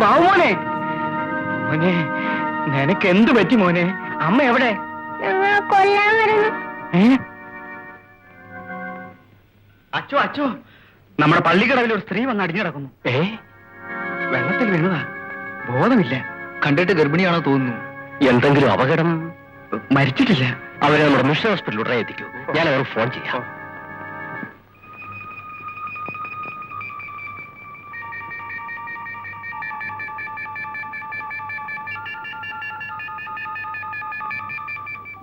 ബാബുമോനെ, മോനെ നിനക്ക് എന്ത് പറ്റി മോനെ? അമ്മ എവിടെ? കൊല്ലാൻ വരുന്നു. അച്ചോ അച്ചോ, നമ്മുടെ പള്ളിക്കടവിൽ ഒരു സ്ത്രീ വന്ന് അടിഞ്ഞു കിടക്കുന്നു. വെള്ളത്തിൽ വീണതാ, ബോധമില്ല. കണ്ടിട്ട് ഗർഭിണിയാണോ തോന്നുന്നു. എന്തെങ്കിലും അപകടം? മരിച്ചിട്ടില്ല. അവരെ നമ്മുടെ മിഷൻ ഹോസ്പിറ്റലിലൂടെ എത്തിക്കൂ. ഞാൻ അവർക്ക് ഫോൺ ചെയ്യാം.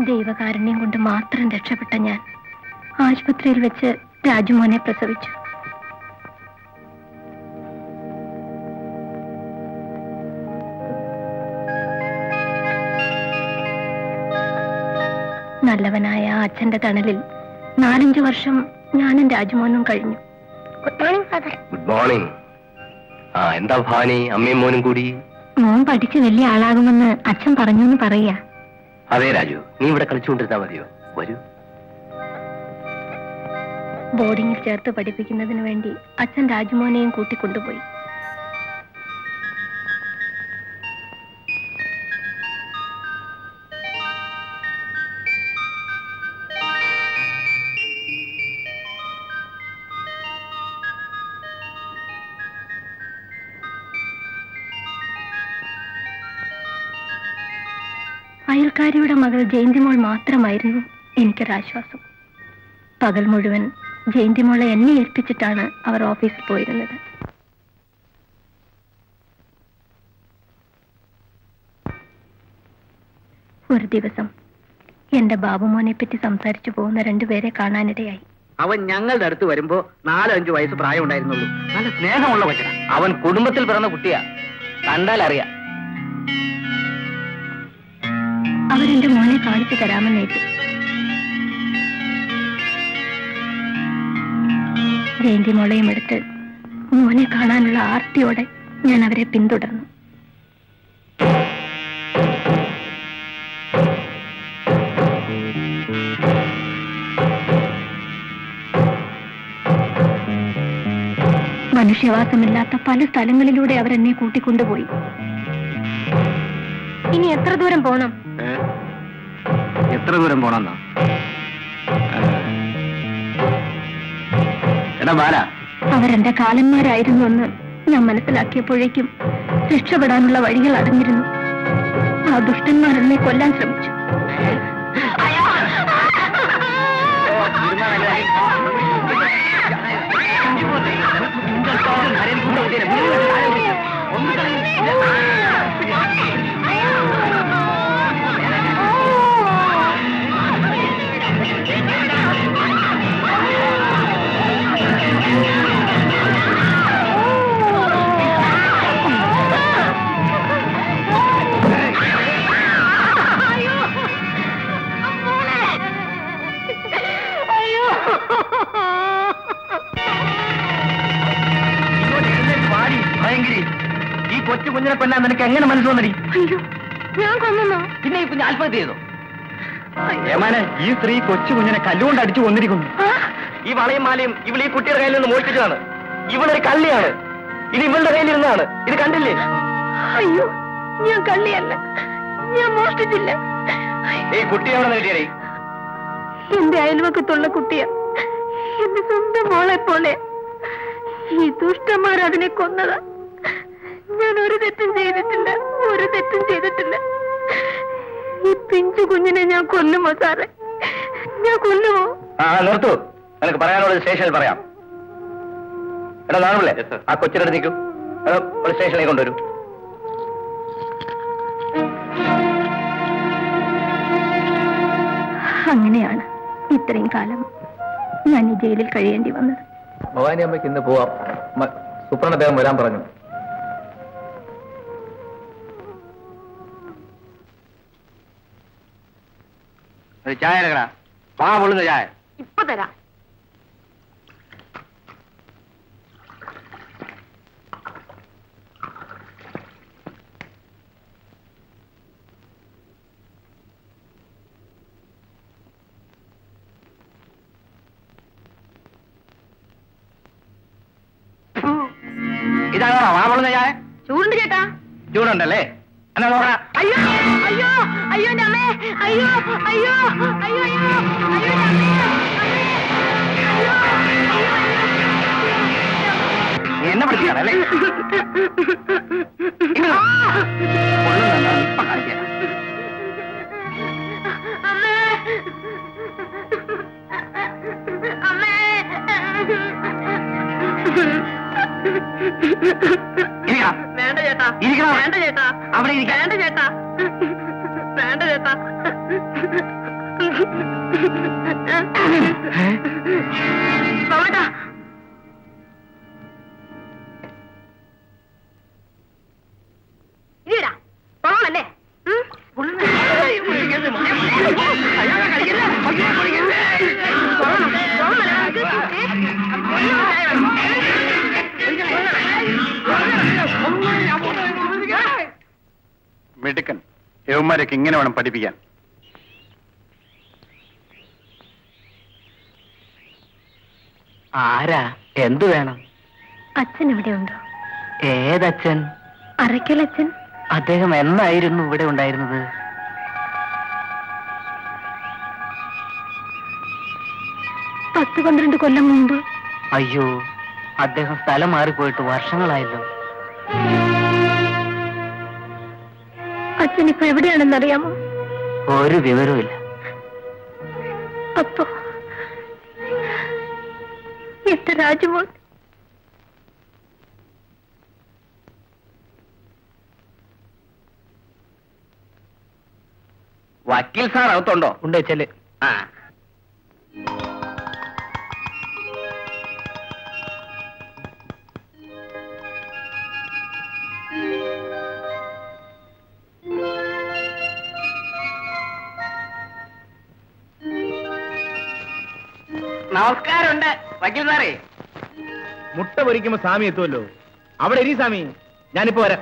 ദൈവകാരുണ്യം കൊണ്ട് മാത്രം രക്ഷപ്പെട്ട ഞാൻ ആശുപത്രിയിൽ വെച്ച് രാജുമോനെ പ്രസവിച്ചു. നല്ലവനായ ആ അച്ഛന്റെ തണലിൽ 4-5 വർഷം ഞാനും രാജുമോനും കഴിഞ്ഞു. Good morning father. Good morning. എന്താ ഭാനി, അമ്മയും മോനും കൂടി? മോൻ പഠിച്ച് വലിയ ആളാകുമെന്ന് അച്ഛൻ പറഞ്ഞു എന്ന് പറയാ. അതെ രാജു, നീ ഇവിടെ കളിച്ചുകൊണ്ടിരുന്നാ മതിയോ? വരൂ. ബോർഡിങ്ങിൽ ചേർത്ത് പഠിപ്പിക്കുന്നതിന് വേണ്ടി അച്ഛൻ രാജുമോനെയും കൂട്ടിക്കൊണ്ടുപോയി. അയൽക്കാരിയുടെ മകൾ ജയന്തിമോൾ മാത്രമായിരുന്നു എനിക്കൊരാശ്വാസം. പകൽ മുഴുവൻ ജയന്തിമോളെ എന്നെ ഏൽപ്പിച്ചിട്ടാണ് അവർ ഓഫീസിൽ പോയിരുന്നത്. ഒരു ദിവസം എന്റെ ബാബുമോനെ പറ്റി സംസാരിച്ചു പോകുന്ന 2 പേരെ കാണാനിടയായി. അവൻ ഞങ്ങളുടെ അടുത്ത് വരുമ്പോ 4-5 വയസ്സ് പ്രായം ഉണ്ടായിരുന്നുള്ളൂ. നല്ല സ്നേഹമുള്ള കൊച്ചന. അവൻ കുടുംബത്തിൽ പിറന്ന കുട്ടിയാ, കണ്ടാൽ അറിയാം. അവരെന്റെ മോനെ കാണിച്ചു തരാമെന്നേറ്റു. ജയന്തി മോളെയും എടുത്ത് മോനെ കാണാനുള്ള ആർത്തിയോടെ ഞാൻ അവരെ പിന്തുടർന്നു. മനുഷ്യവാസമില്ലാത്ത പല സ്ഥലങ്ങളിലൂടെ അവരെന്നെ കൂട്ടിക്കൊണ്ടുപോയി. ഇനി എത്ര ദൂരം പോണം? എത്ര ദൂരം പോണെന്നോ? എടാ ബാല, അവരെന്റെ കാലന്മാരായിരുന്നു എന്ന് ഞാൻ മനസ്സിലാക്കിയപ്പോഴേക്കും രക്ഷപ്പെടാനുള്ള വഴികൾ അടഞ്ഞിരുന്നു. ആ ദുഷ്ടന്മാരെന്നെ കൊല്ലാൻ ശ്രമിച്ചു. ഈ കൊച്ചു കുഞ്ഞിനെ കൊല്ലാൻ നിനക്ക് എങ്ങനെ മനസ്സ് വന്നടി? അയ്യോ, ഞാൻ കൊന്നു. പിന്നെ ഈ കുഞ്ഞ് ആത്മഹത്യ ചെയ്തോ? ഏമാനെ, ഈ സ്ത്രീ കൊച്ചു കുഞ്ഞിനെ കല്ലുകൊണ്ട് അടിച്ചു കൊന്നിരിക്കുന്നു. ഈ വളയും മാലയും ഇവൾ ഈ കുട്ടിയുടെ കയ്യിൽ നിന്ന് മോഷ്ടിച്ചതാണ്. ഇവളൊരു കള്ളിയാണ്. ഇത് ഇവളുടെ കയ്യിലിരുന്നതാണ്. ഇത് കണ്ടില്ലേ? അയ്യോ, ഞാൻ കള്ളിയല്ല, ഞാൻ മോഷ്ടിച്ചില്ല. ഈ കുട്ടി എവിടെ നേടിയേ? എന്റെ അയൽവക്കത്തുള്ള കുട്ടിയാ, എന്റെ സ്വന്തം മോളെ പോലെ. ഈ ദുഷ്ടന്മാർ അതിനെ കൊന്നതാ. ഞാൻ ഒരു തെറ്റും ചെയ്തിട്ടില്ല, ഒരു തെറ്റും ചെയ്തിട്ടില്ല. ഈ പിഞ്ചു കുഞ്ഞിനെ ഞാൻ കൊല്ലുമോ സാറേ? ഞാൻ കൊല്ലുമോ? നിർത്തൂ, നിനക്ക് പറയാനുള്ളത് സ്റ്റേഷനിൽ പറയാം. എടാ നാണല്ലേ, ആ കൊച്ചിനടുത്ത് നിൽക്കൂ. ഒരു സ്റ്റേഷനിലേക്ക് കൊണ്ടുവരൂ. അങ്ങനെയാണ് ഇത്രയും കാലം ഞാൻ ഈ ജയിലിൽ കഴിയേണ്ടി വന്നത്. ഭവാനി അമ്മയ്ക്ക് ഇന്ന് പോവാം. സുപ്രണ അദ്ദേഹം വരാൻ പറഞ്ഞു. ചായ എടുക്കടാ, വാ പൊള്ളുന്ന ചായ. ഇപ്പൊ തരാം. ഇതാണോ വാ പൊള്ളുന്ന ചായ? ചൂട് ചൂടുണ്ട് ചേട്ടാ. ചൂടുണ്ടല്ലേ? എന്നാ നോക്കാം. അയ്യോ അയ്യോ അയ്യോ ഞമ്മേ, അയ്യോ അയ്യോ അയ്യോ അയ്യോ അയ്യോ ഞമ്മേ, അയ്യോ എന്നെ പഠിപ്പിക്കാറല്ലേ? ഇപ്പൊ കാണിക്കാം. അമ്മേ അമ്മേ. ഇരിക്കാം. വേണ്ട ചേട്ടാ, ഇരിക്കണം. വേണ്ട ചേട്ടാ, അവിടെ ഇരിക്കാം. വേണ്ട ചേട്ടാ, വേണ്ട ചേട്ടാ. പോകട്ടാ. ഇരിടാ, പോകണല്ലേ? മിടുക്കൻ. യവന്മാരൊക്കെ ഇങ്ങനെ വേണം പഠിപ്പിക്കാൻ. ആരാ? എന്തു വേണം? അച്ഛൻ ഇവിടെ ഉണ്ടോ? ഏതച്ഛൻ? അറയ്ക്കൽ അച്ഛൻ. അദ്ദേഹം എന്നായിരുന്നു ഇവിടെ ഉണ്ടായിരുന്നത്? 10-12 കൊല്ലം മുമ്പ്. അയ്യോ, അദ്ദേഹം സ്ഥലം മാറിപ്പോയിട്ട് വർഷങ്ങളായല്ലോ. അച്ഛൻ ഇപ്പൊ എവിടെയാണെന്നറിയാമോ? ഒരു വിവരവുമില്ല. അപ്പോ എന്റെ രാജമോൻ. വക്കീൽ സാർ അകത്തുണ്ടോ? ഉണ്ട്, ചെല്ല്. ആ, നമസ്കാരമുണ്ട് വക്കീൽ സാറേ. മുട്ട പൊരിക്കുമ്പോ സ്വാമി എത്തുമല്ലോ. അവിടെ ഇരി സ്വാമി, ഞാനിപ്പോ വരാം.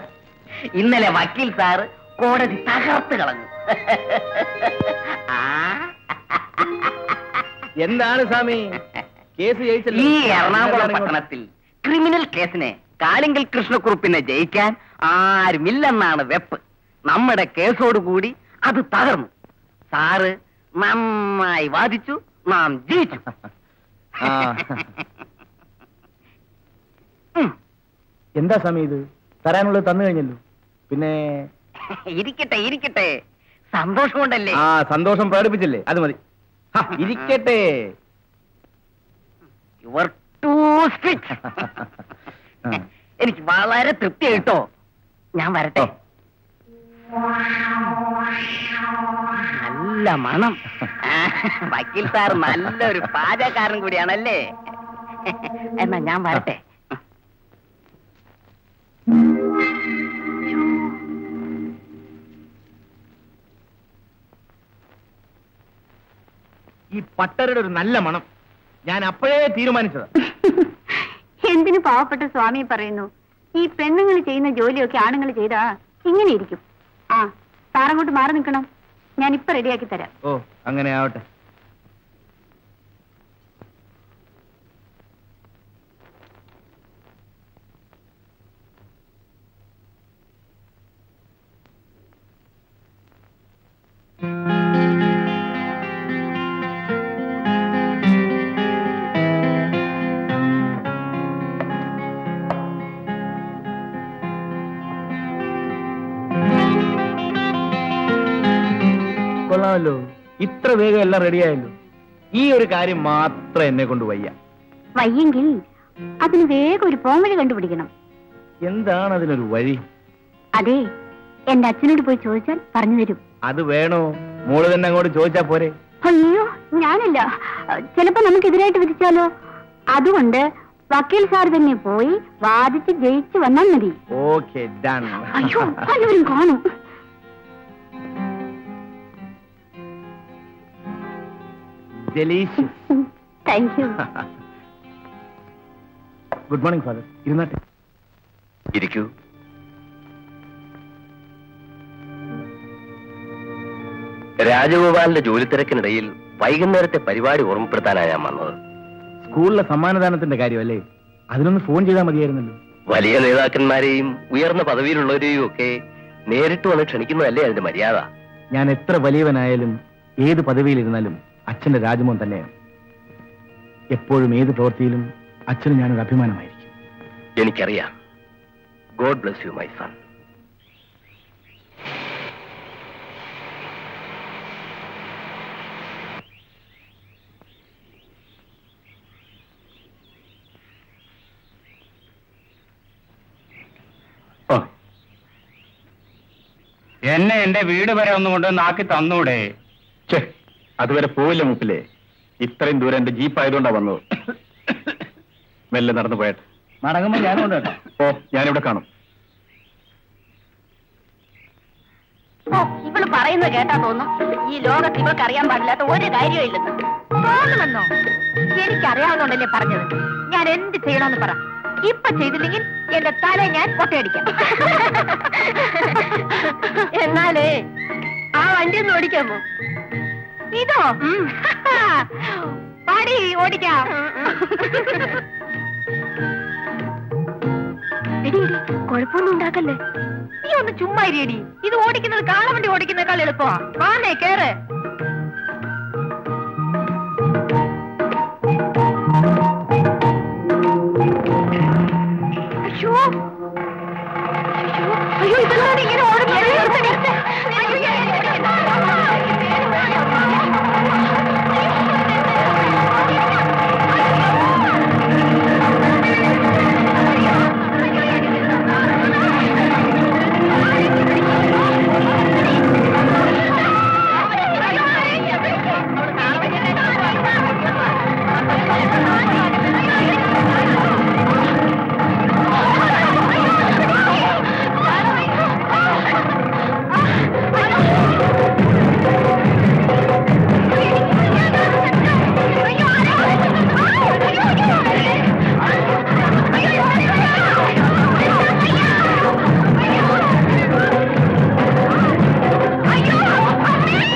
ഇന്നലെ വക്കീൽ സാറ് കോടതി തകർത്ത് കളഞ്ഞു. എന്താണ് സ്വാമി കേസ് ജയിച്ചല്ലോ? ഈ എറണാകുളം പട്ടണത്തിൽ ക്രിമിനൽ കേസിനെ കാളിങ്കൽ കൃഷ്ണക്കുറുപ്പിനെ ജയിക്കാൻ ആരുമില്ലെന്നാണ് വെപ്പ്. നമ്മുടെ കേസോടുകൂടി അത് തകർന്നു. സാറ് നന്നായി വാദിച്ചു, നാം ജയിച്ചു. ആ. എന്താ സ്വാമി ഇത്? തരാനുള്ളത് തന്നു കഴിഞ്ഞല്ലോ. പിന്നെ ഇരിക്കട്ടെ ഇരിക്കട്ടെ, സന്തോഷം കൊണ്ടല്ലേ. ആ, സന്തോഷം പ്രകടിപ്പിച്ചില്ലേ, അത് മതി. ഇരിക്കട്ടെ. You're too strict. എനിക്ക് വളരെ തൃപ്തി കേട്ടോ. ഞാൻ വരട്ടെ. നല്ല മണം. വക്കീൽ സാർ നല്ലൊരു പാചകക്കാരൻ കൂടിയാണല്ലേ. എന്നാ ഞാൻ വരട്ടെ. ഈ പട്ടരുടെ ഒരു നല്ല മണം ഞാൻ അപ്പോഴേ തീരുമാനിച്ചതാ. എന്തിനു പാവപ്പെട്ട സ്വാമി പറയുന്നു? ഈ പെണ്ണുങ്ങൾ ചെയ്യുന്ന ജോലിയൊക്കെ ആണുങ്ങൾ ചെയ്താ ഇങ്ങനെ ഇരിക്കും. ആ, സാറങ്ങോട്ട് മാറി നിൽക്കണം. ഞാൻ ഇപ്പൊ റെഡിയാക്കി തരാം. ഓ, അങ്ങനെ ആവട്ടെ. കൊള്ളാമല്ലോ, ഇത്ര വേഗം എല്ലാം റെഡിയായല്ലോ. ഈ ഒരു കാര്യം മാത്രം എന്നെ കൊണ്ട് വയ്യ. വയ്യെങ്കിൽ അതിന് വേഗം ഒരു പോംവഴി കണ്ടുപിടിക്കണം. എന്താണ് അതിനൊരു വഴി? അതെ, എന്റെ അച്ഛനോട് പോയി ചോദിച്ചാൽ പറഞ്ഞു തരും. അത് വേണോ? മോള് തന്നെ അങ്ങോട്ട് ചോദിച്ചാ പോരെ? അയ്യോ, ഞാനില്ല. ചിലപ്പോ നമുക്ക് എതിരായിട്ട് വിധിച്ചാലോ. അതുകൊണ്ട് വക്കീൽ സാർ തന്നെ പോയി വാദിച്ച് ജയിച്ചു വന്നാൽ മതി. Okay, done. അയ്യോ, പലവരും കാണും. Thank you. Good morning father. ഇരുന്നാട്ടെ. ഇരിക്കൂ. രാജഗോപാലിന്റെ ജോലി തിരക്കിനിടയിൽ വൈകുന്നേരത്തെ പരിപാടി ഓർമ്മപ്പെടുത്താനാണ് ഞാൻ വന്നത്. സ്കൂളിലെ സമ്മാനദാനത്തിന്റെ കാര്യമല്ലേ? അതിനൊന്ന് ഫോൺ ചെയ്താൽ മതിയായിരുന്നല്ലോ. വലിയ നേതാക്കന്മാരെയും ഉയർന്ന പദവിയിലുള്ളവരെയും ഒക്കെ നേരിട്ട് വന്ന് ക്ഷണിക്കുന്നതല്ലേ അതിന്റെ മര്യാദ. ഞാൻ എത്ര വലിയവനായാലും ഏത് പദവിയിലിരുന്നാലും അച്ഛന്റെ രാജമോൻ തന്നെയാണ്. എപ്പോഴും ഏത് പ്രവൃത്തിയിലും അച്ഛന് ഞാനൊരു അഭിമാനമായിരിക്കും. എനിക്കറിയാം. God bless you my son. എന്നെ എന്റെ വീട് വരെ ഒന്നും കൊണ്ട് നാക്കി തന്നൂടെ? ഛേ, അതുവരെ പോവില്ല മുപ്പിലെ. ഇത്രയും ദൂരം എന്റെ ജീപ്പ് ആയതുകൊണ്ടാ വന്നത്. മെല്ലെ നടന്നു പോയട്ടെ. മടങ്ങുമ്പോൾ ഞാനും ഉണ്ട് കേട്ടോ. ഓ, ഞാനിവിടെ കാണും. ഓ, ഇവള് പറയുന്നത് കേട്ടാ തോന്നും ഈ ലോകത്ത് ഇവൾക്ക് അറിയാൻ പാടില്ലാത്ത ഒരു കാര്യവും ഇല്ലെന്ന്. തോന്നുമെന്നോ? എനിക്കറിയാവുന്നോണ്ടല്ലേ പറഞ്ഞത്. ഞാൻ എന്ത് ചെയ്യണമെന്ന് പറ. ഇപ്പൊ ചെയ്തില്ലെങ്കിൽ എന്റെ തല ഞാൻ കൊട്ടയടിക്കാം. എന്നാലേ ആ വണ്ടി ഒന്ന് ഓടിക്കാമോ? ഇതോ? പാടി ഓടിക്കാം. എടി എടി, കുഴപ്പമൊന്നും ഉണ്ടാക്കല്ലേ. നീ ഒന്ന് ചുമ്മാ ഇരിയടി. ഇത് ഓടിക്കുന്നത് കാളവണ്ടി ഓടിക്കുന്നേക്കാൾ എളുപ്പമാ. വാനേ കേറ്.